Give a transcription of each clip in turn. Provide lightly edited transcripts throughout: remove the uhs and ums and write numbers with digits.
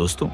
दोस्तों,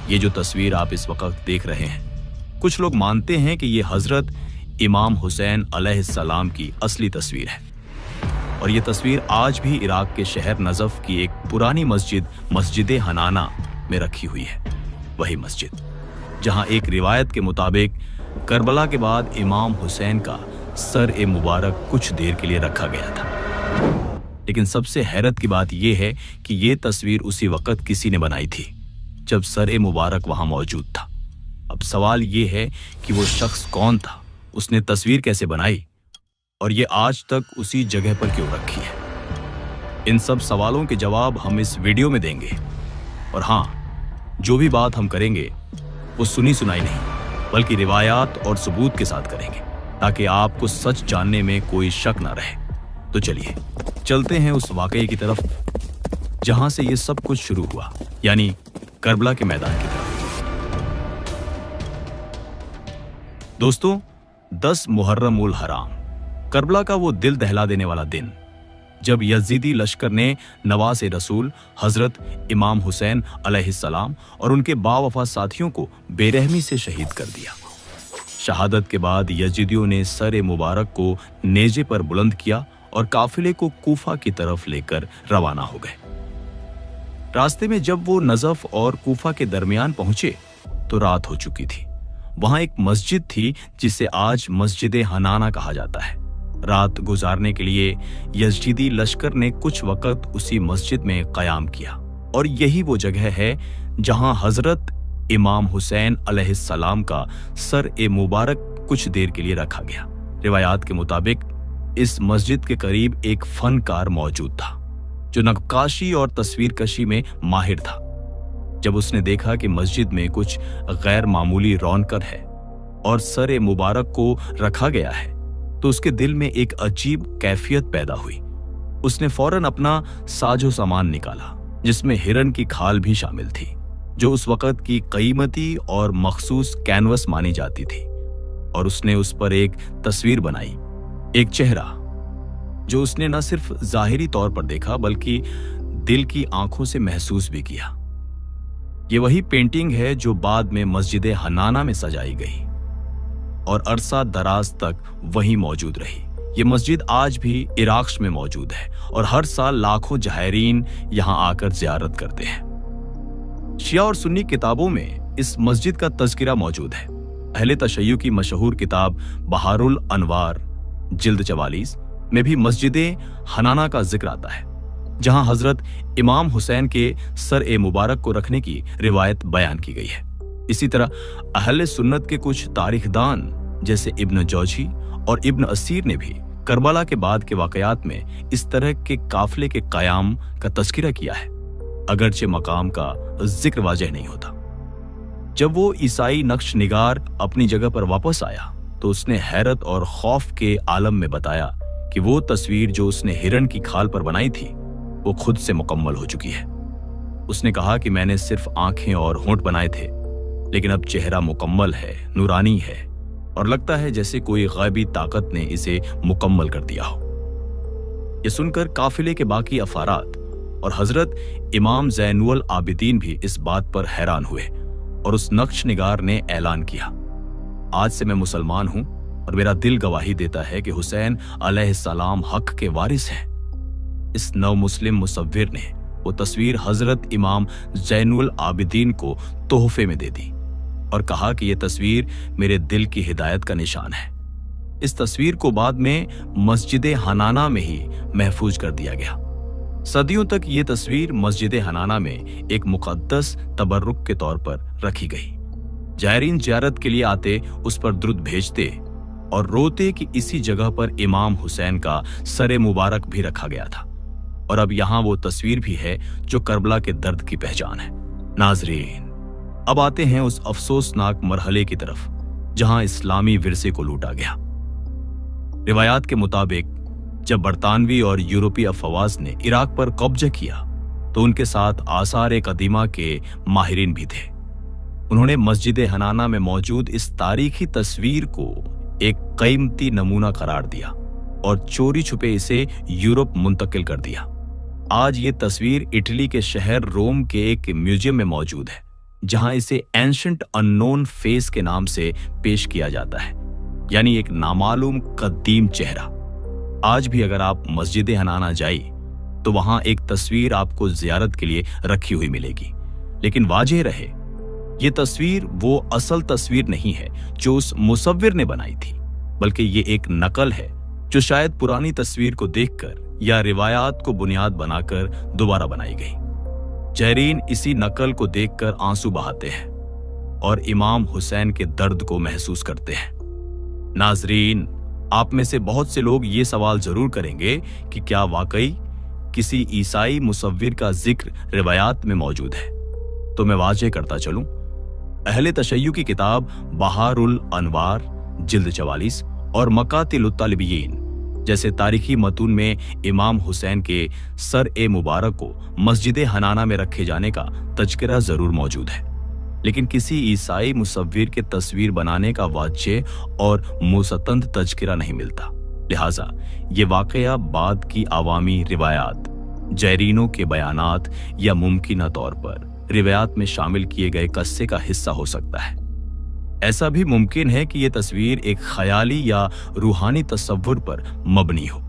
ये जो तस्वीर आप इस वक्त देख रहे हैं, कुछ लोग मानते हैं कि ये हजरत इमाम हुसैन अलैहिस्सलाम की असली तस्वीर है। और ये तस्वीर आज भी इराक के शहर नजफ की एक पुरानी मस्जिद हनाना में रखी हुई है। वही मस्जिद जहां एक रिवायत के मुताबिक करबला के बाद इमाम हुसैन का सर मुबारक कुछ देर के लिए रखा गया था। लेकिन सबसे हैरत की बात यह है कि यह तस्वीर उसी वक्त किसी ने बनाई थी जब सर मुबारक वहां मौजूद था। अब सवाल यह है कि वो शख्स कौन था, उसने तस्वीर कैसे बनाई और ये आज तक उसी जगह पर क्यों रखी है। इन सब सवालों के जवाब हम इस वीडियो में देंगे। और हाँ, जो भी बात हम करेंगे वो सुनी सुनाई नहीं, बल्कि रिवायात और सबूत के साथ करेंगे, ताकि आपको सच जानने में कोई शक ना रहे। तो चलिए चलते हैं उस वाकये की तरफ जहां से ये सब कुछ शुरू हुआ, यानी करबला के मैदान की तरफ। दोस्तों, 10 मुहर्रम उल हराम, करबला का वो दिल दहला देने वाला दिन जब यजीदी लश्कर ने नवासे रसूल हजरत इमाम हुसैन अलैहिस्सलाम और उनके बावफा साथियों को बेरहमी से शहीद कर दिया। शहादत के बाद यजीदियों ने सर मुबारक को नेजे पर बुलंद किया और काफिले को कूफा की तरफ लेकर रवाना हो गए। रास्ते में जब वो नजफ और कूफा के दरमियान पहुंचे तो रात हो चुकी थी। वहां एक मस्जिद थी जिसे आज मस्जिद हनाना कहा जाता है। रात गुजारने के लिए यजीदी लश्कर ने कुछ वक्त उसी मस्जिद में कयाम किया और यही वो जगह है जहां हजरत इमाम हुसैन अलैहिस्सलाम का सर मुबारक कुछ देर के लिए रखा गया। रिवायात के मुताबिक इस मस्जिद के करीब एक फनकार मौजूद था जो नक्काशी और तस्वीरकशी में माहिर था। जब उसने देखा कि मस्जिद में कुछ गैर मामूली रौनक है और सर मुबारक को रखा गया है, तो उसके दिल में एक अजीब कैफियत पैदा हुई। उसने फौरन अपना साजो सामान निकाला, जिसमें हिरन की खाल भी शामिल थी, जो उस वक्त की कीमती और मखसूस कैनवस मानी जाती थी। और उसने उस पर एक तस्वीर बनाई, एक चेहरा जो उसने न सिर्फ जाहिरी तौर पर देखा बल्कि दिल की आंखों से महसूस भी किया। ये वही पेंटिंग है जो बाद में मस्जिद हनाना में सजाई गई और अरसा दराज तक वहीं मौजूद रही। ये मस्जिद आज भी इराक में मौजूद है और हर साल लाखों जायरीन यहां आकर जियारत करते हैं। शिया और सुन्नी किताबों में इस मस्जिद का तज़किरा मौजूद है। अहले तशय्युअ की मशहूर किताब बहारुल अनवार जिल्द 44 में भी मस्जिद हनाना का जिक्र आता है, जहां हजरत इमाम हुसैन के सर मुबारक को रखने की रिवायत बयान की गई है। इसी तरह अहले सुन्नत के कुछ तारीखदान जैसे इब्न जौजी और इब्न असीर ने भी करबला के बाद के वाकयात में इस तरह के काफिले के कयाम का तज़किरा किया है, अगरचे मकाम का जिक्र वाजह नहीं होता। जब वो ईसाई नक्श निगार अपनी जगह पर वापस आया तो उसने हैरत और खौफ के आलम में बताया कि वो तस्वीर जो उसने हिरन की खाल पर बनाई थी वो खुद से मुकम्मल हो चुकी है। उसने कहा कि मैंने सिर्फ आंखें और होंठ बनाए थे, लेकिन अब चेहरा मुकम्मल है, नूरानी है और लगता है जैसे कोई गैबी ताकत ने इसे मुकम्मल कर दिया हो। यह सुनकर काफिले के बाकी अफारात और हजरत इमाम ज़ैनुल आबिदीन भी इस बात पर हैरान हुए और उस नक्श निगार ने ऐलान किया, आज से मैं मुसलमान हूं और मेरा दिल गवाही देता है कि हुसैन अलैहिस्सलाम हक के वारिस हैं। इस नव मुस्लिम मुसव्विर ने वो तस्वीर हजरत इमाम ज़ैनुल आबिदीन को तोहफे में दे दी और कहा कि यह तस्वीर मेरे दिल की हिदायत का निशान है। इस तस्वीर को बाद में मस्जिद हनाना में ही महफूज कर दिया गया। सदियों तक ये तस्वीर मस्जिद हनाना में एक मुकद्दस तबर्रुक के तौर पर रखी गई। जायरीन जियारत के लिए आते उस पर दुरूद भेजते और रोते कि इसी जगह पर इमाम हुसैन का सर मुबारक भी रखा गया था और अब यहां वो तस्वीर भी है जो करबला के दर्द की पहचान है। नाजरीन, अब आते हैं उस अफसोसनाक मरहले की तरफ जहां इस्लामी विरसे को लूटा गया। रिवायात के मुताबिक जब बरतानवी और यूरोपीय अफवाज ने इराक पर कब्जा किया तो उनके साथ आसार कदीमा के माहिरीन भी थे। उन्होंने मस्जिद हनाना में मौजूद इस तारीखी तस्वीर को एक कीमती नमूना करार दिया और चोरी छुपे इसे यूरोप मुंतकिल कर दिया। आज ये तस्वीर इटली के शहर रोम के एक म्यूजियम में मौजूद है, जहां इसे एंशंट अननोन फेस के नाम से पेश किया जाता है, यानी एक नामालूम कदीम चेहरा। आज भी अगर आप मस्जिद हनाना जाइए तो वहां एक तस्वीर आपको जियारत के लिए रखी हुई मिलेगी। लेकिन वाजह रहे, ये तस्वीर वो असल तस्वीर नहीं है जो उस मुसव्विर ने बनाई थी, बल्कि ये एक नकल है जो शायद पुरानी तस्वीर को देखकर या रिवायात को बुनियाद बनाकर दोबारा बनाई गई। जहरीन इसी नकल को देखकर आंसू बहाते हैं और इमाम हुसैन के दर्द को महसूस करते हैं। नाजरीन, आप में से बहुत से लोग ये सवाल जरूर करेंगे कि क्या वाकई किसी ईसाई मुसव्विर का जिक्र रिवायात में मौजूद है। तो मैं वाज़ेह करता चलूं, अहले तशय्युअ की किताब बहारुल अनवार जिल्द 44 और मकातिलुत तालिबीन जैसे तारीखी मतून में इमाम हुसैन के सर ए मुबारक को मस्जिद हनाना में रखे जाने का तज़किरा जरूर मौजूद है, लेकिन किसी ईसाई मुसव्विर के तस्वीर बनाने का वाज़ेह और मुस्तंद तज़किरा नहीं मिलता। लिहाजा ये वाकया बाद की आवामी रिवायात, जैरीनों के बयानात या मुमकिना तौर पर रिवायात में शामिल किए गए कस्से का हिस्सा हो सकता है। ऐसा भी मुमकिन है कि यह तस्वीर एक ख्याली या रूहानी तसव्वुर पर मबनी हो,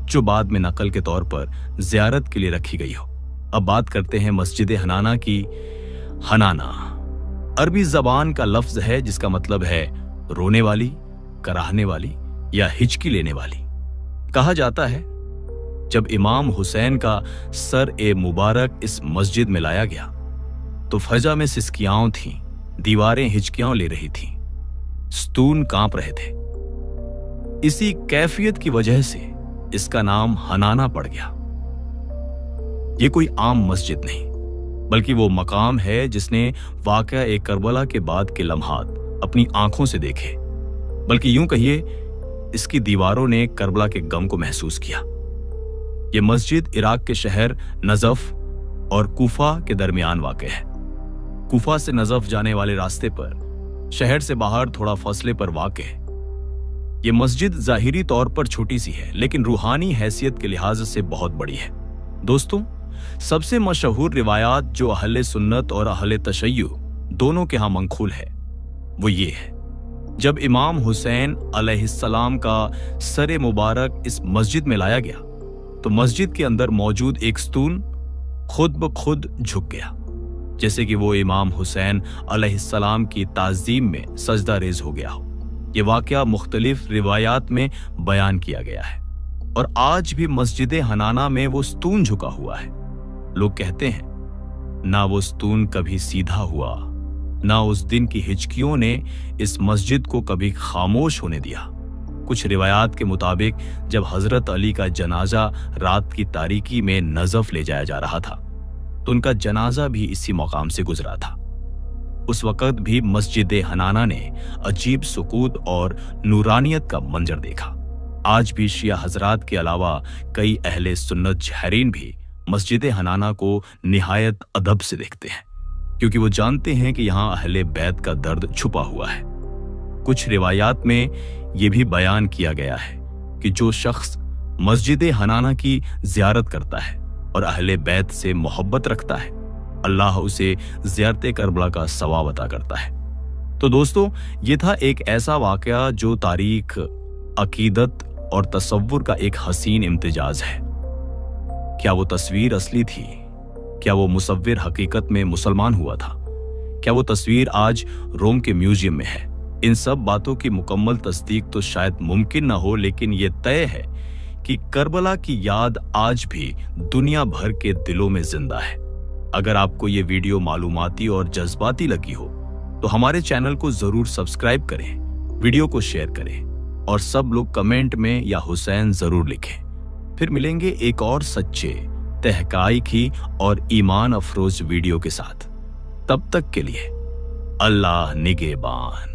जो बाद में नकल के तौर पर जियारत के लिए रखी गई हो। अब बात करते हैं मस्जिद हनाना की। हनाना अरबी जबान का लफ्ज है जिसका मतलब है रोने वाली, कराहने वाली या हिचकी लेने वाली। कहा जाता है जब इमाम हुसैन का सर ए मुबारक इस मस्जिद में लाया गया तो फजा में सिसकियां थीं, दीवारें हिचकियां ले रही थीं, स्तून कांप रहे थे। इसी कैफियत की वजह से इसका नाम हनाना पड़ गया। यह कोई आम मस्जिद नहीं, बल्कि वो मकाम है जिसने वाकया एक करबला के बाद के लम्हात अपनी आंखों से देखे, बल्कि यूं कहिए इसकी दीवारों ने करबला के गम को महसूस किया। यह मस्जिद इराक के शहर नजफ और कूफा के दरमियान वाक़ है। कूफा से नजफ जाने वाले रास्ते पर शहर से बाहर थोड़ा फासले पर वाक़ है। यह मस्जिद जाहिरी तौर पर छोटी सी है, लेकिन रूहानी हैसियत के लिहाज से बहुत बड़ी है। दोस्तों, सबसे मशहूर रिवायात जो अहले सुन्नत और अहले तशय्युअ दोनों के यहां मंकूल है वो ये है, जब इमाम हुसैन अलैहिस्सलाम का सर मुबारक इस मस्जिद में लाया गया तो मस्जिद के अंदर मौजूद एक स्तून खुद ब खुद झुक गया, जैसे कि वो इमाम हुसैन अलैहिस्सलाम की ताज़ीम में सजदा रेज हो गया हो। ये वाकया मुख्तलिफ रिवायात में बयान किया गया है और आज भी मस्जिद हनाना में वो स्तून झुका हुआ है। लोग कहते हैं ना वो स्तून कभी सीधा हुआ, ना उस दिन की हिचकियों ने इस मस्जिद को कभी खामोश होने दिया। कुछ रिवायात के मुताबिक जब हजरत अली का जनाजा रात की तारीकी में नजफ ले जाया जा रहा था तो उनका जनाजा भी इसी मकाम से गुजरा था। उस वक़्त भी मस्जिद हनाना ने अजीब सुकूत और नूरानियत का मंजर देखा। आज भी शिया हजरात के अलावा कई अहले सुन्नत जहरीन भी मस्जिद हनाना को निहायत अदब से देखते हैं, क्योंकि वो जानते हैं कि यहाँ अहले बैत का दर्द छुपा हुआ है। कुछ रिवायात में यह भी बयान किया गया है कि जो शख्स मस्जिद हनाना की जियारत करता है और अहले बैत से मोहब्बत रखता है, अल्लाह उसे ज़ियारत करबला का सवाब अता करता है। तो दोस्तों, ये था एक ऐसा वाकया जो तारीख, अकीदत और तसव्वुर का एक हसीन इम्तिजाज है। क्या वो तस्वीर असली थी? क्या वो मुसव्विर हकीकत में मुसलमान हुआ था? क्या वो तस्वीर आज रोम के म्यूजियम में है? इन सब बातों की मुकम्मल तस्दीक तो शायद मुमकिन न हो, लेकिन ये तय है कि करबला की याद आज भी दुनिया भर के दिलों में जिंदा है। अगर आपको ये वीडियो मालूमाती और जज्बाती लगी हो तो हमारे चैनल को जरूर सब्सक्राइब करें, वीडियो को शेयर करें और सब लोग कमेंट में या हुसैन जरूर लिखें। फिर मिलेंगे एक और सच्चे, तहकाइकी और ईमान अफरोज वीडियो के साथ। तब तक के लिए अल्लाह निगहबान।